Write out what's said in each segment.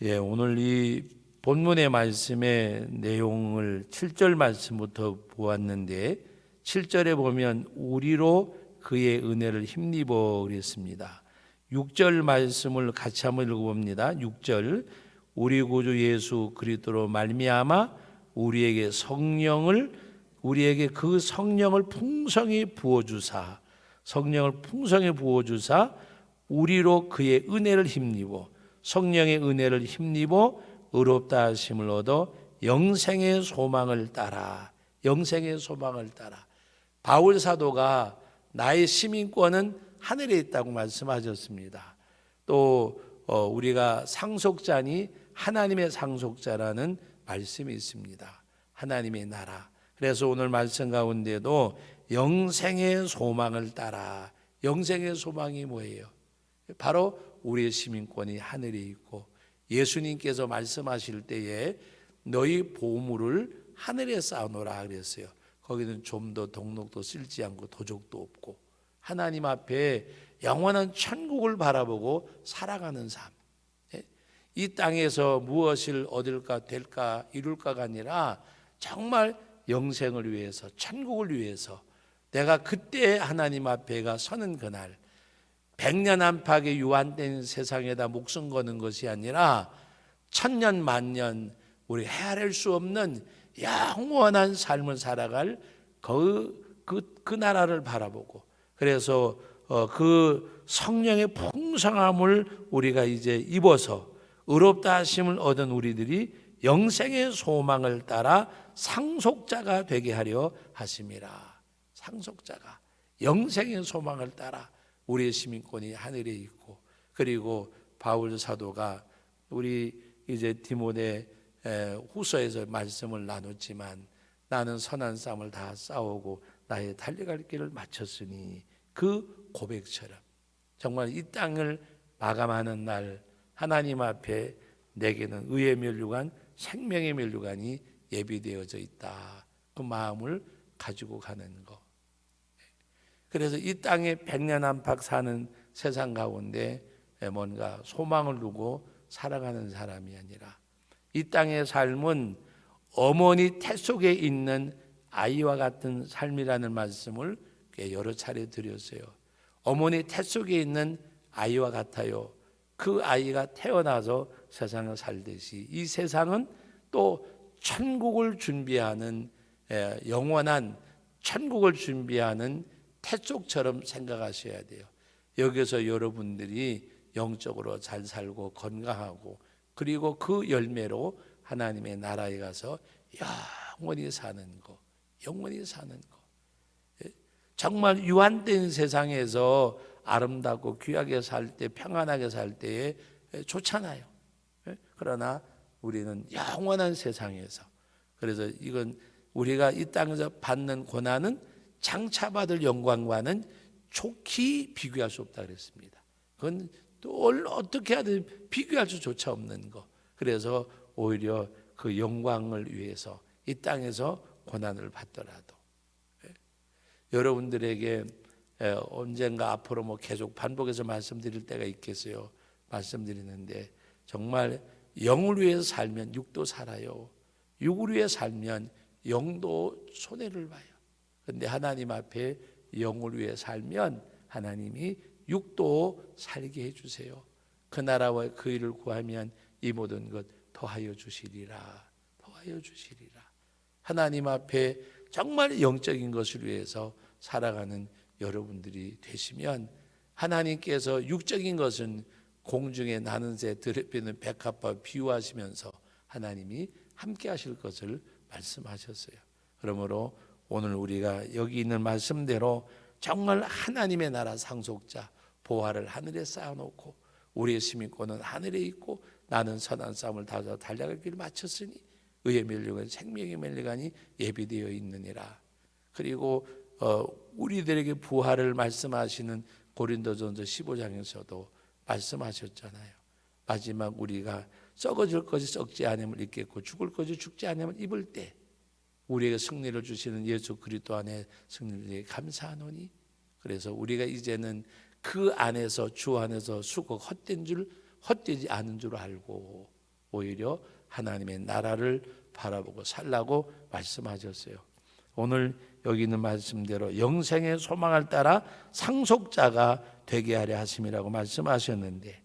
오늘 이 본문의 말씀의 내용을 7절 말씀부터 보았는데 7절에 보면 우리로 그의 은혜를 힘입어 그랬습니다. 6절 말씀을 같이 한번 읽어봅니다. 6절 우리 구주 예수 그리스도로 말미암아 우리에게 그 성령을 풍성히 부어주사 우리로 그의 은혜를 힘입어 성령의 은혜를 힘입어 의롭다 하심을 얻어 영생의 소망을 따라 바울 사도가 나의 시민권은 하늘에 있다고 말씀하셨습니다. 또 우리가 상속자니 하나님의 상속자라는 말씀이 있습니다. 하나님의 나라. 그래서 오늘 말씀 가운데도 영생의 소망을 따라. 영생의 소망이 뭐예요? 바로 우리의 시민권이 하늘에 있고 예수님께서 말씀하실 때에 너희 보물을 하늘에 쌓아놓으라 그랬어요. 거기는 좀도 동록도 쓸지 않고 도적도 없고 하나님 앞에 영원한 천국을 바라보고 살아가는 삶. 이 땅에서 무엇을 얻을까 될까 이룰까가 아니라 정말 영생을 위해서 천국을 위해서 내가 그때 하나님 앞에가 서는 그날 백년 안팎의 유한된 세상에다 목숨 거는 것이 아니라 천년 만년 우리 헤아릴 수 없는 영원한 삶을 살아갈 그 나라를 바라보고 그래서 그 성령의 풍성함을 우리가 이제 입어서 의롭다 하심을 얻은 우리들이 영생의 소망을 따라 상속자가 되게 하려 하심이라. 상속자가 영생의 소망을 따라 우리의 시민권이 하늘에 있고 그리고 바울 사도가 우리 이제 디모데 후서에서 말씀을 나눴지만 나는 선한 싸움을 다 싸우고 나의 달려갈 길을 마쳤으니 그 고백처럼 정말 이 땅을 마감하는 날 하나님 앞에 내게는 의의 면류관 생명의 면류관이 예비되어져 있다. 그 마음을 가지고 가는 것. 그래서 이 땅에 백년 안팎 사는 세상 가운데 뭔가 소망을 두고 살아가는 사람이 아니라 이 땅의 삶은 어머니 태 속에 있는 아이와 같은 삶이라는 말씀을 여러 차례 드렸어요. 어머니 태 속에 있는 아이와 같아요. 그 아이가 태어나서 세상을 살듯이 이 세상은 또 천국을 준비하는 영원한 천국을 준비하는 태쪽처럼 생각하셔야 돼요. 여기서 여러분들이 영적으로 잘 살고 건강하고 그리고 그 열매로 하나님의 나라에 가서 영원히 사는 거. 정말 유한된 세상에서 아름답고 귀하게 살 때 평안하게 살 때에 좋잖아요. 그러나 우리는 영원한 세상에서 그래서 이건 우리가 이 땅에서 받는 고난은 장차 받을 영광과는 좋게 비교할 수 없다 그랬습니다. 그건 또 어떻게 하든 비교할 수조차 없는 거. 그래서 오히려 그 영광을 위해서 이 땅에서 고난을 받더라도 여러분들에게 언젠가 앞으로 계속 반복해서 말씀드릴 때가 있겠어요. 말씀드리는데 정말 영을 위해서 살면 육도 살아요. 육을 위해 살면 영도 손해를 봐요. 그런데 하나님 앞에 영을 위해 살면 하나님이 육도 살게 해주세요. 그 나라와 그 일을 구하면 이 모든 것 더하여 주시리라. 하나님 앞에 정말 영적인 것을 위해서 살아가는 여러분들이 되시면 하나님께서 육적인 것은 공중에 나는 새 드럽히는 백합과 비유하시면서 하나님이 함께 하실 것을 말씀하셨어요. 그러므로 오늘 우리가 여기 있는 말씀대로 정말 하나님의 나라 상속자 보화를 하늘에 쌓아놓고 우리의 시민권은 하늘에 있고 나는 선한 싸움을 다져 달려갈 길을 마쳤으니 의의 면류관 생명의 면류관이 예비되어 있느니라. 그리고 우리들에게 부활을 말씀하시는 고린도전서 15장에서도 말씀하셨잖아요. 마지막 우리가 썩어질 것이 썩지 않음을 입겠고 죽을 것이 죽지 않음을 입을 때 우리에게 승리를 주시는 예수 그리스도 안에 승리를 감사하노니 그래서 우리가 이제는 그 안에서 주 안에서 수고 헛되지 않은 줄 알고 오히려 하나님의 나라를 바라보고 살라고 말씀하셨어요. 오늘 여기 있는 말씀대로 영생의 소망을 따라 상속자가 되게 하려 하심이라고 말씀하셨는데,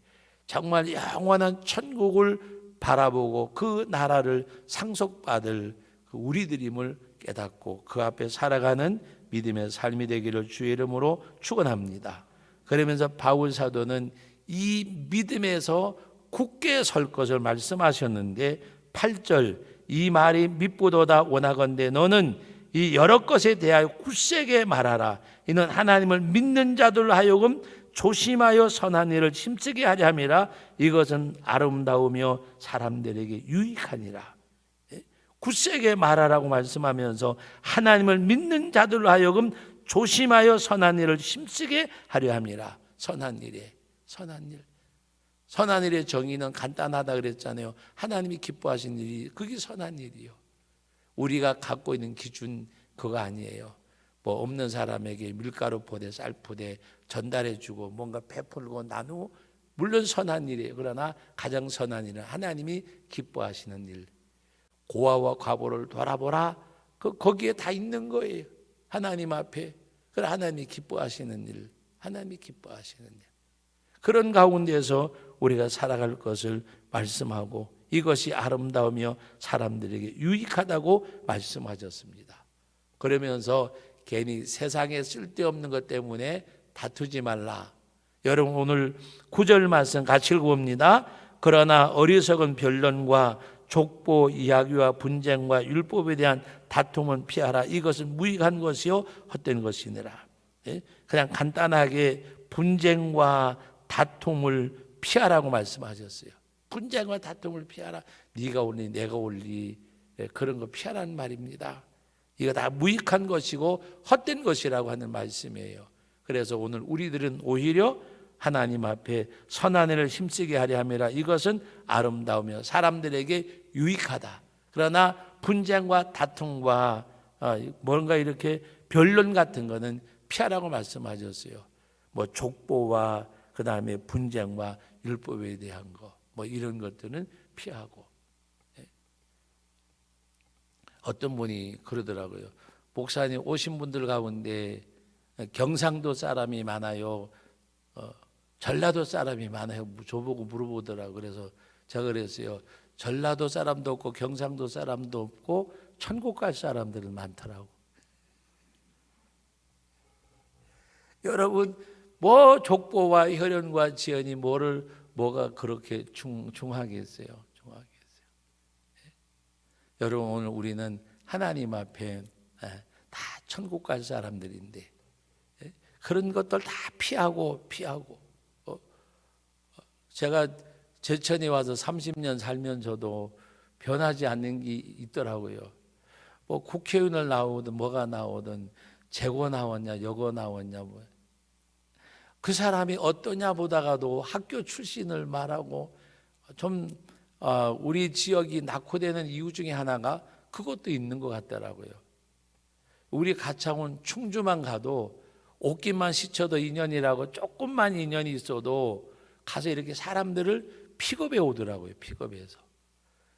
정말 영원한 천국을 바라보고 그 나라를 상속받을 우리들임을 깨닫고 그 앞에 살아가는 믿음의 삶이 되기를 주의 이름으로 축원합니다. 그러면서 바울 사도는 이 믿음에서 굳게 설 것을 말씀하셨는데 8절, 이 말이 밉보도다 원하건대 너는 이 여러 것에 대하여 굳세게 말하라. 이는 하나님을 믿는 자들로 하여금 조심하여 선한 일을 힘쓰게 하려 함이라. 이것은 아름다우며 사람들에게 유익하니라. 굳세게 말하라고 말씀하면서 하나님을 믿는 자들로 하여금 조심하여 선한 일을 힘쓰게 하려 함이라. 선한 일에, 선한 일. 선한 일의 정의는 간단하다 그랬잖아요. 하나님이 기뻐하신 일이, 그게 선한 일이요. 우리가 갖고 있는 기준 그거 아니에요. 뭐 없는 사람에게 밀가루 포대, 쌀 포대 전달해주고 뭔가 베풀고 나누고, 물론 선한 일이에요. 그러나 가장 선한 일은 하나님이 기뻐하시는 일. 고아와 과부를 돌아보라. 거기에 다 있는 거예요. 하나님 앞에. 그래, 하나님이 기뻐하시는 일, 하나님이 기뻐하시는 일. 그런 가운데서 우리가 살아갈 것을 말씀하고 이것이 아름다우며 사람들에게 유익하다고 말씀하셨습니다. 그러면서 괜히 세상에 쓸데없는 것 때문에 다투지 말라. 여러분 오늘 9절 말씀 같이 읽어봅니다. 그러나 어리석은 변론과 족보 이야기와 분쟁과 율법에 대한 다툼은 피하라. 이것은 무익한 것이요 헛된 것이니라. 그냥 간단하게 분쟁과 다툼을 피하라고 말씀하셨어요. 분쟁과 다툼을 피하라. 네가 올리 내가 올리, 그런 거 피하라는 말입니다. 이거 다 무익한 것이고 헛된 것이라고 하는 말씀이에요. 그래서 오늘 우리들은 오히려 하나님 앞에 선한 일을 힘쓰게 하려 함이라. 이것은 아름다우며 사람들에게 유익하다. 그러나 분쟁과 다툼과 뭔가 이렇게 변론 같은 거는 피하라고 말씀하셨어요. 뭐 족보와 그 다음에 분쟁과 율법에 대한 거, 뭐 이런 것들은 피하고. 어떤 분이 그러더라고요. 목사님 오신 분들 가운데 경상도 사람이 많아요, 전라도 사람이 많아요. 저보고 물어보더라고요. 그래서 제가 그랬어요. 전라도 사람도 없고 경상도 사람도 없고 천국 갈 사람들은 많더라고. 여러분 뭐 족보와 혈연과 지연이 뭐가 그렇게 중하겠어요? 중하겠어요? 여러분 오늘 우리는 하나님 앞에 다 천국 갈 사람들인데 그런 것들 다 피하고 제가 제천에 와서 30년 살면서도 변하지 않는 게 있더라고요. 뭐 국회의원을 나오든 뭐가 나오든 재고 나왔냐 여고 나왔냐 뭐. 그 사람이 어떠냐 보다가도 학교 출신을 말하고 좀 우리 지역이 낙후되는 이유 중에 하나가 그것도 있는 것 같더라고요. 우리 가창원 충주만 가도 옷깃만 스쳐도 인연이라고 조금만 인연이 있어도 가서 이렇게 사람들을 픽업해 오더라고요. 픽업해서.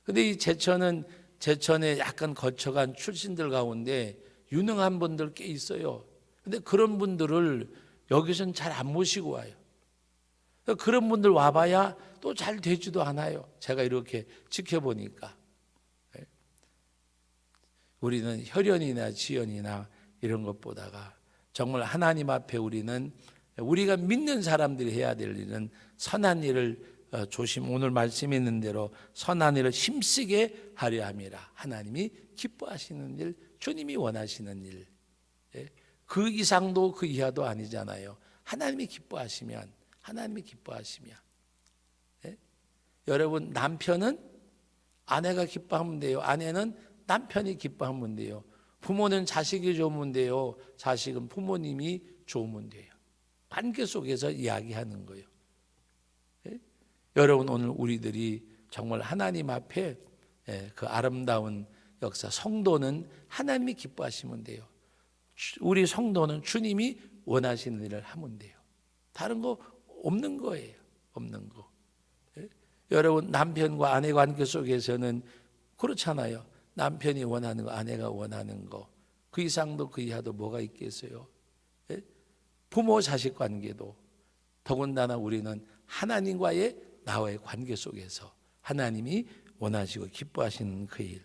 근데 이 제천에 약간 거쳐간 출신들 가운데 유능한 분들 꽤 있어요. 근데 그런 분들을 여기서는 잘 안 모시고 와요. 그런 분들 와봐야 또 잘 되지도 않아요. 제가 이렇게 지켜보니까. 우리는 혈연이나 지연이나 이런 것보다가 정말 하나님 앞에 우리가 믿는 사람들이 해야 될 일은 선한 일을 오늘 말씀에 있는 대로 선한 일을 힘쓰게 하려 함이라. 하나님이 기뻐하시는 일, 주님이 원하시는 일, 그 이상도 그 이하도 아니잖아요. 하나님이 기뻐하시면 여러분 남편은 아내가 기뻐하면 돼요. 아내는 남편이 기뻐하면 돼요. 부모는 자식이 좋으면 돼요. 자식은 부모님이 좋으면 돼요. 관계 속에서 이야기하는 거예요. 여러분 오늘 우리들이 정말 하나님 앞에 그 아름다운 역사, 성도는 하나님이 기뻐하시면 돼요. 우리 성도는 주님이 원하시는 일을 하면 돼요. 다른 거 없는 거예요. 없는 거. 여러분 남편과 아내 관계 속에서는 그렇잖아요. 남편이 원하는 거, 아내가 원하는 거, 그 이상도 그 이하도 뭐가 있겠어요? 예? 부모 자식 관계도 더군다나 우리는 하나님과의 나와의 관계 속에서 하나님이 원하시고 기뻐하시는 그 일.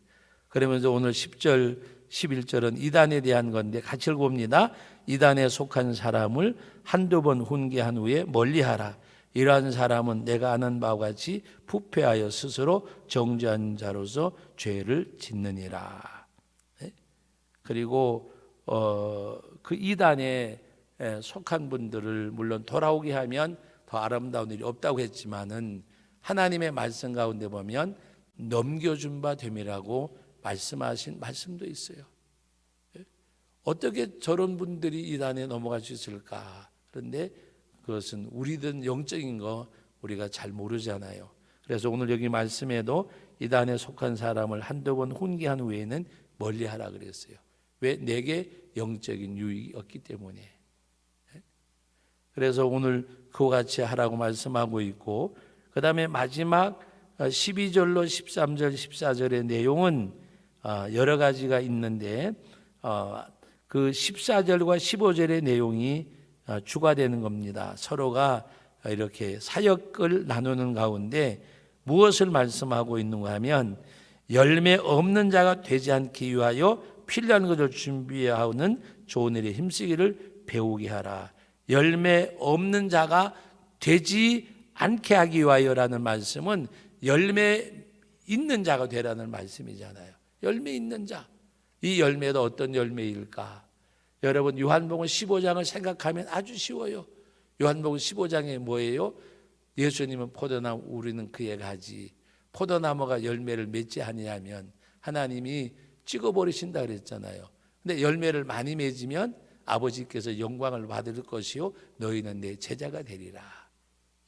그러면서 오늘 10절 11절은 이단에 대한 건데 같이 읽어봅니다. 이단에 속한 사람을 한두 번 훈계한 후에 멀리하라. 이러한 사람은 내가 아는 바와 같이 부패하여 스스로 정죄한 자로서 죄를 짓느니라. 그리고 그 이단에 속한 분들을 물론 돌아오게 하면 더 아름다운 일이 없다고 했지만은 하나님의 말씀 가운데 보면 넘겨준 바 됨이라고 말씀하신 말씀도 있어요. 어떻게 저런 분들이 이단에 넘어갈 수 있을까? 그런데 그것은 우리든 영적인 거 우리가 잘 모르잖아요. 그래서 오늘 여기 말씀에도 이단에 속한 사람을 한두 번 훈계한 후에는 멀리하라 그랬어요. 왜? 내게 영적인 유익이 없기 때문에. 그래서 오늘 그와 같이 하라고 말씀하고 있고, 그 다음에 마지막 12절로 13절 14절의 내용은 여러 가지가 있는데 그 14절과 15절의 내용이 주가 되는 겁니다. 서로가 이렇게 사역을 나누는 가운데 무엇을 말씀하고 있는가 하면 열매 없는 자가 되지 않기 위하여 필요한 것을 준비하는 좋은 일에 힘쓰기를 배우게 하라. 열매 없는 자가 되지 않게 하기 위하여라는 말씀은 열매 있는 자가 되라는 말씀이잖아요. 열매 있는 자. 이 열매도 어떤 열매일까? 여러분 요한복음 15장을 생각하면 아주 쉬워요. 요한복음 15장에 뭐예요? 예수님은 포도나무, 우리는 그의 가지. 포도나무가 열매를 맺지 아니하면 하나님이 찍어버리신다 그랬잖아요. 근데 열매를 많이 맺으면 아버지께서 영광을 받을 것이요 너희는 내 제자가 되리라.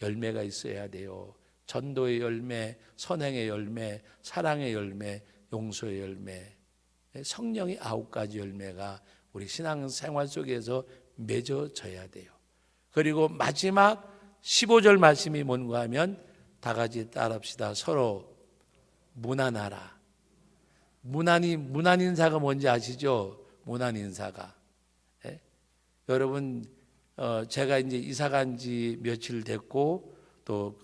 열매가 있어야 돼요. 전도의 열매, 선행의 열매, 사랑의 열매, 용서의 열매, 성령의 9가지 열매가 우리 신앙생활 속에서 맺어져야 돼요. 그리고 마지막 15절 말씀이 뭔가 하면 다 같이 따라합시다. 서로 무난하라. 무난 인사가 뭔지 아시죠? 무난 인사가. 예? 여러분 제가 이제 이사 간 지 며칠 됐고 또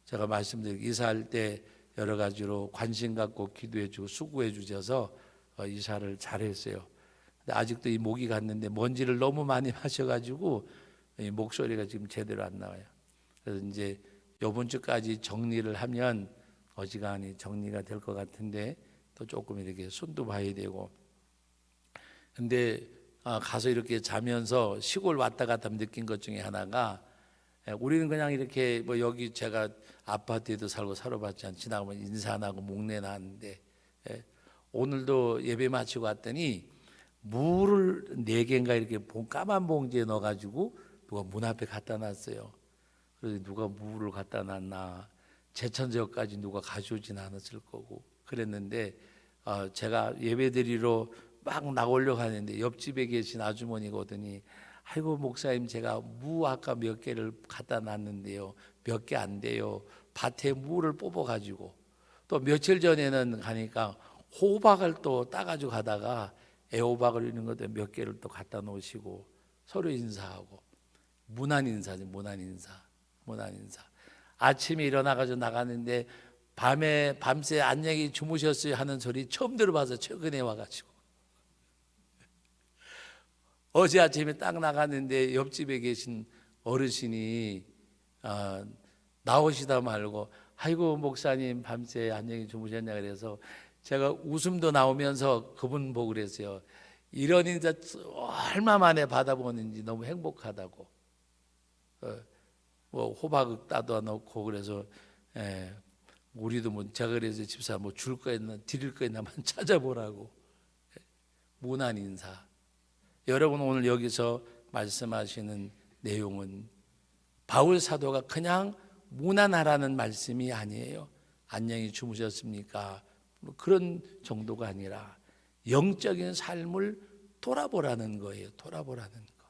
제가 말씀드린 이사할 때 여러 가지로 관심 갖고 기도해 주고 수고해 주셔서 이사를 잘했어요. 근데 아직도 이 목이 갔는데 먼지를 너무 많이 마셔가지고 이 목소리가 지금 제대로 안 나와요. 그래서 이제 이번 주까지 정리를 하면 어지간히 정리가 될 것 같은데 또 조금 이렇게 손도 봐야 되고. 근데 가서 이렇게 자면서 시골 왔다 갔다 느낀 것 중에 하나가 우리는 그냥 이렇게 뭐 여기 제가 아파트에도 살고 살아봤지 않 지나가면 인사 안 하고 목내 나는데 오늘도 예배 마치고 왔더니 물을 4개인가 이렇게 까만 봉지에 넣어가지고 누가 문 앞에 갖다 놨어요. 그래서 누가 물을 갖다 놨나 제천지역까지 누가 가져오진 않았을 거고 그랬는데 제가 예배드리러 막 나오려고 하는데 옆집에 계신 아주머니거든요. 아이고 목사님 제가 무 아까 몇 개를 갖다 놨는데요. 몇 개 안 돼요. 밭에 무를 뽑아가지고 또 며칠 전에는 가니까 호박을 또 따가지고 가다가 애호박을 이런 것들 몇 개를 또 갖다 놓으시고 서로 인사하고 무난 인사지 무난 인사. 아침에 일어나가지고 나가는데 밤새 안녕히 주무셨어요 하는 소리 처음 들어봐서 최근에 와가지고 어제 아침에 딱 나갔는데 옆집에 계신 어르신이 나오시다 말고 아이고 목사님 밤새 안녕히 주무셨냐 그래서 제가 웃음도 나오면서 그분 보고 그랬어요. 이런 인사 얼마 만에 받아보는지 너무 행복하다고. 뭐 호박 따다 놓고 그래서 우리도 뭐 제가 그래서 집사 뭐 줄 거 있나 드릴 거 있나만 찾아보라고. 무난 인사. 여러분 오늘 여기서 말씀하시는 내용은 바울 사도가 그냥 무난하라는 말씀이 아니에요. 안녕히 주무셨습니까? 그런 정도가 아니라 영적인 삶을 돌아보라는 거예요. 돌아보라는 거.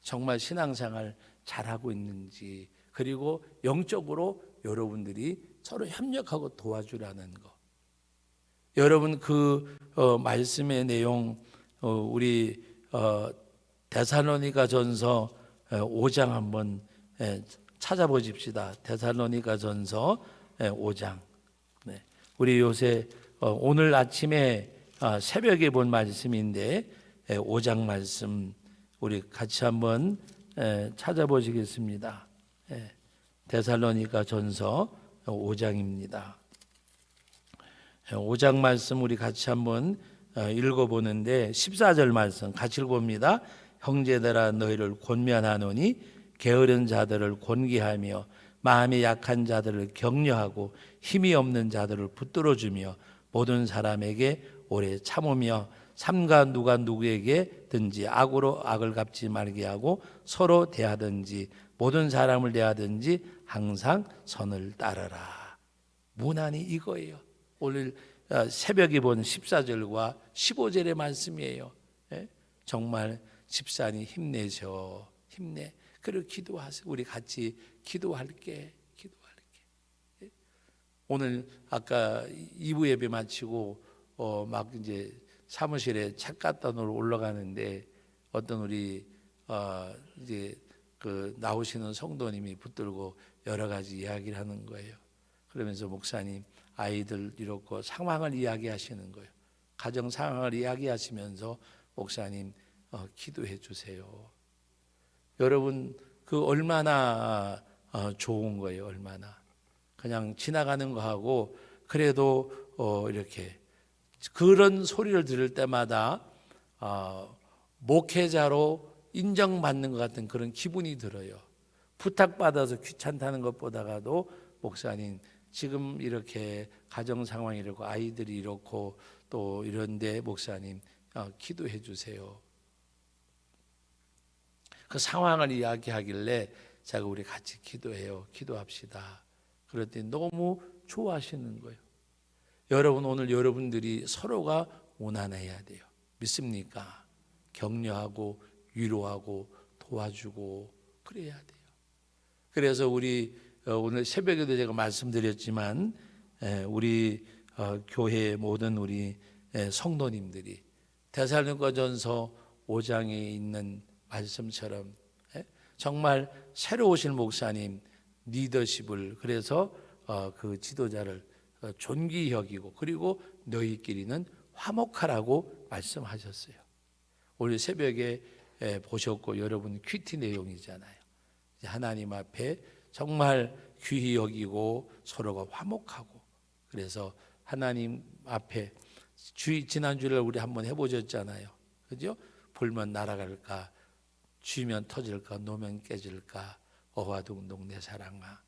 정말 신앙생활 잘하고 있는지 그리고 영적으로 여러분들이 서로 협력하고 도와주라는 거. 여러분 그 말씀의 내용 우리 데살로니가전서 5장 한번 찾아보십시다. 데살로니가전서 5장. 네. 우리 요새 오늘 아침에 새벽에 본 말씀인데 5장 말씀 우리 같이 한번 찾아보시겠습니다. 데살로니가전서 5장입니다. 5장 말씀 우리 같이 한번 읽어보는데 14절 말씀 같이 읽어봅니다. 형제들아 너희를 권면하노니 게으른 자들을 권기하며 마음이 약한 자들을 격려하고 힘이 없는 자들을 붙들어주며 모든 사람에게 오래 참으며 삼가 누가 누구에게든지 악으로 악을 갚지 말게 하고 서로 대하든지 모든 사람을 대하든지 항상 선을 따르라. 문안이 이거예요. 오늘 새벽에 본 14절과 15절의 말씀이에요. 정말 집사님 힘내셔. 힘내. 그리고 기도하세요. 우리 같이 기도할게. 오늘 아까 2부 예배 마치고 막 이제 사무실에 책 갖다 놓으러 올라가는데 어떤 우리 이제 그 나오시는 성도님이 붙들고 여러 가지 이야기를 하는 거예요. 그러면서 목사님 아이들 이렇고 상황을 이야기하시는 거예요. 가정 상황을 이야기하시면서 목사님 기도해 주세요. 여러분 그 얼마나 좋은 거예요. 얼마나 그냥 지나가는 거하고 그래도 이렇게 그런 소리를 들을 때마다 목회자로 인정받는 것 같은 그런 기분이 들어요. 부탁받아서 귀찮다는 것보다도 목사님 지금 이렇게 가정 상황이 이렇고 아이들이 이렇고 또 이런데 목사님 기도해 주세요. 그 상황을 이야기하길래 제가 우리 같이 기도해요. 기도합시다. 그랬더니 너무 좋아하시는 거예요. 여러분 오늘 여러분들이 서로가 원한해야 돼요. 믿습니까? 격려하고 위로하고 도와주고 그래야 돼요. 그래서 우리 오늘 새벽에도 제가 말씀드렸지만 우리 교회 모든 우리 성도님들이 데살로니가전서 5장에 있는 말씀처럼 정말 새로 오실 목사님 리더십을 그래서 그 지도자를 존귀히 여기고 그리고 너희끼리는 화목하라고 말씀하셨어요. 오늘 새벽에 보셨고 여러분 큐티 내용이잖아요. 하나님 앞에 정말 귀히 여기고 서로가 화목하고 그래서 하나님 앞에 지난주에 우리 한번 해보셨잖아요. 그죠? 불면 날아갈까 쥐면 터질까 노면 깨질까 어화동동 내 사랑아.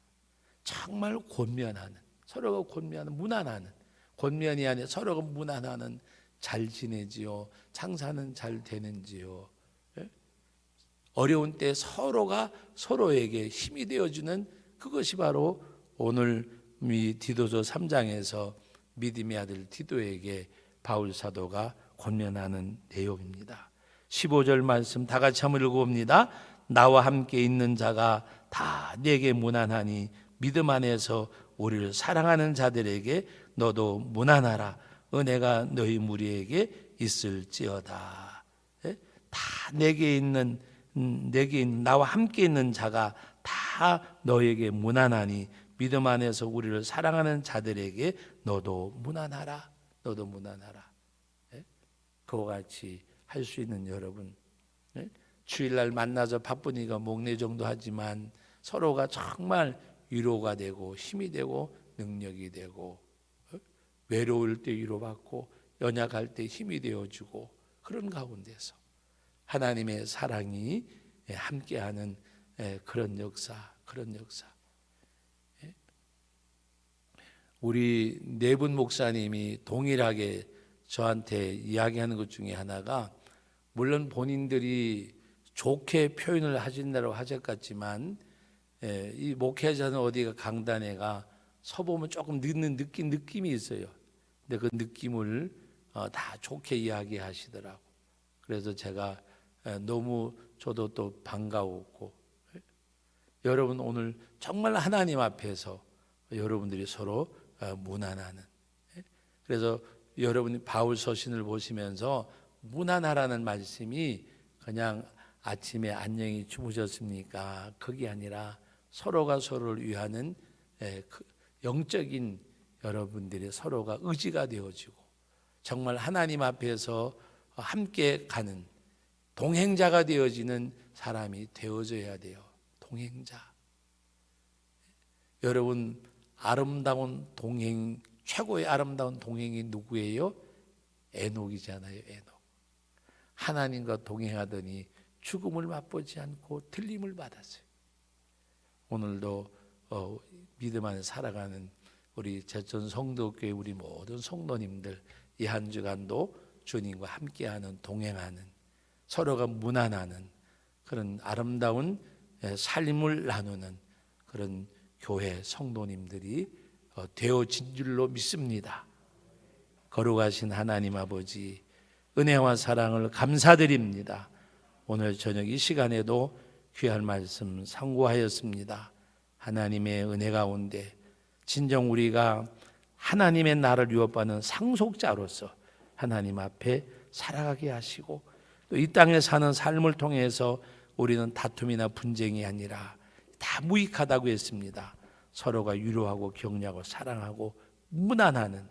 정말 권면하는 서로가 권면하는 문안하는 권면이 아니라 서로가 문안하는 잘 지내지요. 장사는 잘 되는지요. 어려운 때 서로가 서로에게 힘이 되어주는 그것이 바로 오늘 디도서 3장에서 믿음의 아들 디도에게 바울 사도가 권면하는 내용입니다. 15절 말씀 다 같이 한번 읽어봅니다. 나와 함께 있는 자가 다 내게 문안하니 믿음 안에서 우리를 사랑하는 자들에게 너도 문안하라. 은혜가 너희 무리에게 있을지어다. 다 내게 있는 나와 함께 있는 자가 다 너에게 문안하니 믿음 안에서 우리를 사랑하는 자들에게 너도 문안하라. 너도 문안하라. 그와 같이 할 수 있는 여러분, 주일날 만나서 바쁘니까 목례 정도 하지만 서로가 정말 위로가 되고 힘이 되고 능력이 되고 외로울 때 위로받고 연약할 때 힘이 되어주고 그런 가운데서 하나님의 사랑이 함께하는 그런 역사. 우리 네 분 목사님이 동일하게 저한테 이야기하는 것 중에 하나가 물론 본인들이 좋게 표현을 하신다고 하실 것 같지만 이 목회자는 어디가 강단에가 서보면 조금 늦는 느낌이 있어요. 근데 그 느낌을 다 좋게 이야기하시더라고. 그래서 제가 너무 저도 또 반가웠고 여러분 오늘 정말 하나님 앞에서 여러분들이 서로 무난하는. 그래서 여러분이 바울 서신을 보시면서 무난하라는 말씀이 그냥 아침에 안녕히 주무셨습니까? 그게 아니라 서로가 서로를 위하는 영적인 여러분들이 서로가 의지가 되어지고 정말 하나님 앞에서 함께 가는 동행자가 되어지는 사람이 되어져야 돼요. 동행자. 여러분 아름다운 동행, 최고의 아름다운 동행이 누구예요? 에녹이잖아요. 에녹. 하나님과 동행하더니 죽음을 맛보지 않고 틀림을 받았어요. 오늘도 믿음 안에 살아가는 우리 제천 성도교회 우리 모든 성도님들 이 한 주간도 주님과 함께하는 동행하는 서로가 무난하는 그런 아름다운 삶을 나누는 그런 교회 성도님들이 되어진 줄로 믿습니다. 거룩하신 하나님 아버지 은혜와 사랑을 감사드립니다. 오늘 저녁 이 시간에도 귀한 말씀 상고하였습니다. 하나님의 은혜 가운데 진정 우리가 하나님의 나라를 유업하는 상속자로서 하나님 앞에 살아가게 하시고 또 이 땅에 사는 삶을 통해서 우리는 다툼이나 분쟁이 아니라 다 무익하다고 했습니다. 서로가 위로하고 격려하고 사랑하고 무난하는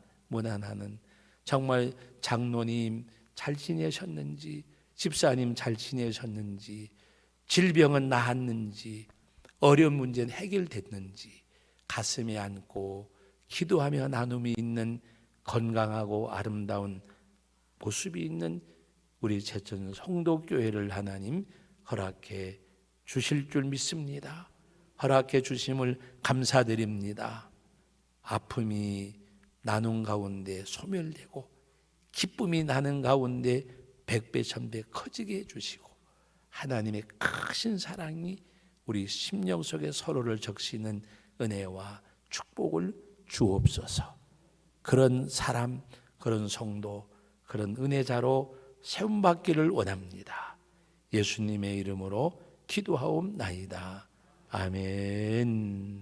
정말 장로님 잘 지내셨는지, 집사님 잘 지내셨는지, 질병은 나았는지, 어려운 문제는 해결됐는지 가슴에 안고 기도하며 나눔이 있는 건강하고 아름다운 모습이 있는 우리 제천 성도교회를 하나님 허락해 주실 줄 믿습니다. 허락해 주심을 감사드립니다. 아픔이 나눈 가운데 소멸되고 기쁨이 나는 가운데 백배 천배 커지게 해주시고 하나님의 크신 사랑이 우리 심령 속에 서로를 적시는 은혜와 축복을 주옵소서. 그런 사람, 그런 성도, 그런 은혜자로 세움받기를 원합니다. 예수님의 이름으로 기도하옵나이다. 아멘.